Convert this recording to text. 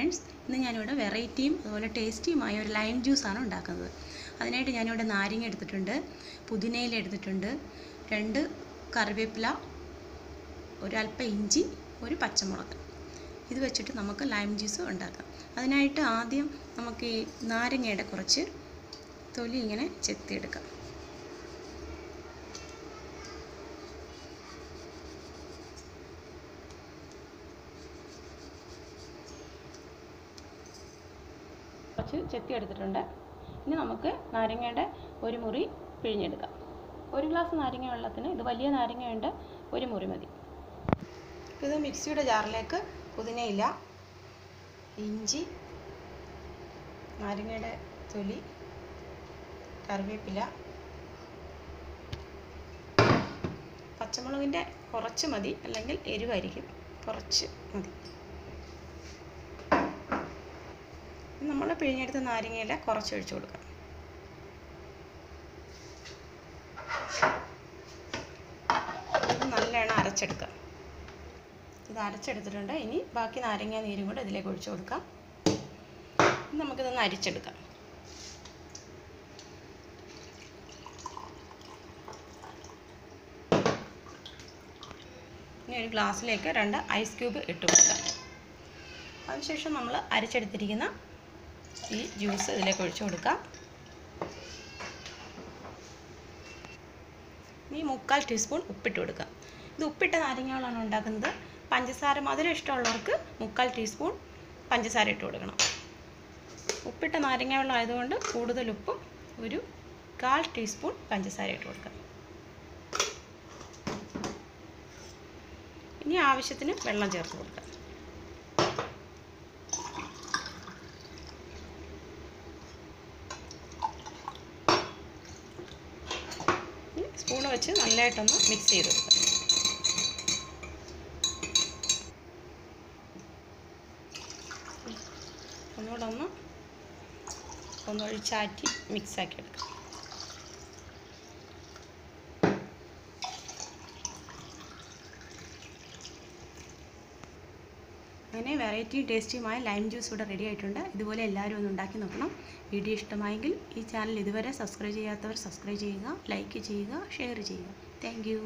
Friends, ഇന്ന് ഞാനിവിടെ വെറൈറ്റിയും അതുപോലെ ടേസ്റ്റിയുമായ ഒരു ലൈം ജ്യൂസാണ് ഉണ്ടാക്കുന്നത്. അതിനായിട്ട് ഞാനിവിടെ നാരങ്ങ എടുത്തിട്ടുണ്ട്, പുതിനയില എടുത്തിട്ടുണ്ട്, 2 കറിവേപ്പില, ഒരല്പം ഇഞ്ചി, ഒരു പച്ചമുളക്. ഇത് വെച്ചിട്ട് നമുക്ക് ലൈം ജ്യൂസ് ഉണ്ടാക്കാം. അതിനായിട്ട് ആദ്യം നമുക്ക് ഈ നാരങ്ങയുടെ കുറച്ച് തൊലി ഇങ്ങനെ ചെത്തിയെടുക്കാം. കുറച്ച് ചെത്തി എടുത്തിട്ടുണ്ട്. ഇനി നമുക്ക് നാരങ്ങയുടെ ഒരു മുറി പിഴിഞ്ഞെടുക്കാം. 1 ഗ്ലാസ് നാരങ്ങ വെള്ളത്തിന് ഇത് വലിയ നാരങ്ങയുണ്ട്, 1 മുറി മതി. ഇത് മിക്സിയുടെ ജാറിലേക്ക് പുതിനയില, ഇഞ്ചി, നാരങ്ങയുടെ തൊലി, കറിവേപ്പില, പച്ചമുളകിൻ്റെ കുറച്ച് മതി, അല്ലെങ്കിൽ എരിവായിരിക്കും, കുറച്ച് മതി. നമ്മൾ പിഴിഞ്ഞെടുത്ത നാരങ്ങയില കുറച്ച് ഒഴിച്ചു കൊടുക്കാം. നല്ലോണം അരച്ചെടുക്കാം. ഇത് അരച്ചെടുത്തിട്ടുണ്ട്. ഇനി ബാക്കി നാരങ്ങ നീരും കൂടെ ഇതിലേക്ക് ഒഴിച്ചു കൊടുക്കാം. നമുക്കിതൊന്ന് അരിച്ചെടുക്കാം. ഇനി ഒരു ഗ്ലാസ്സിലേക്ക് 2 ഐസ് ക്യൂബ് ഇട്ട് കൊടുക്കാം. അതിനുശേഷം നമ്മൾ അരച്ചെടുത്തിരിക്കുന്ന ഈ ജ്യൂസ് ഇതിലേക്ക് ഒഴിച്ചു കൊടുക്കാം. ഈ 1/4 ടീസ്പൂൺ ഉപ്പിട്ട് കൊടുക്കാം. ഇത് ഉപ്പിട്ട നാരങ്ങകളാണ് ഉണ്ടാക്കുന്നത്. പഞ്ചസാര മധുരം ഇഷ്ടമുള്ളവർക്ക് 1/4 ടീസ്പൂൺ പഞ്ചസാര ഇട്ട് കൊടുക്കണം. ഉപ്പിട്ട നാരങ്ങ വെള്ളം ആയതുകൊണ്ട് കൂടുതൽ ഉപ്പും ഒരു 1/4 ടീസ്പൂൺ പഞ്ചസാര ഇട്ട് കൊടുക്കാം. ഇനി ആവശ്യത്തിന് വെള്ളം ചേർത്ത് കൊടുക്കാം. സ്പൂൺ വെച്ച് നല്ലതായിട്ടൊന്ന് മിക്സ് ചെയ്ത് കൊടുക്കാം. ഒന്നുകൂടെ ഒന്നൊഴിച്ചാറ്റി മിക്സാക്കി എടുക്കാം. അങ്ങനെ വെറൈറ്റി ടേസ്റ്റിയുമായ ലൈം ജ്യൂസ് ഇവിടെ റെഡി ആയിട്ടുണ്ട്. ഇതുപോലെ എല്ലാവരും ഒന്ന് ഉണ്ടാക്കി നോക്കണം. വീഡിയോ ഇഷ്ടമായെങ്കിൽ ഈ ചാനൽ ഇതുവരെ സബ്സ്ക്രൈബ് ചെയ്യാത്തവർ സബ്സ്ക്രൈബ് ചെയ്യുക, ലൈക്ക് ചെയ്യുക, ഷെയർ ചെയ്യുക. Thank you.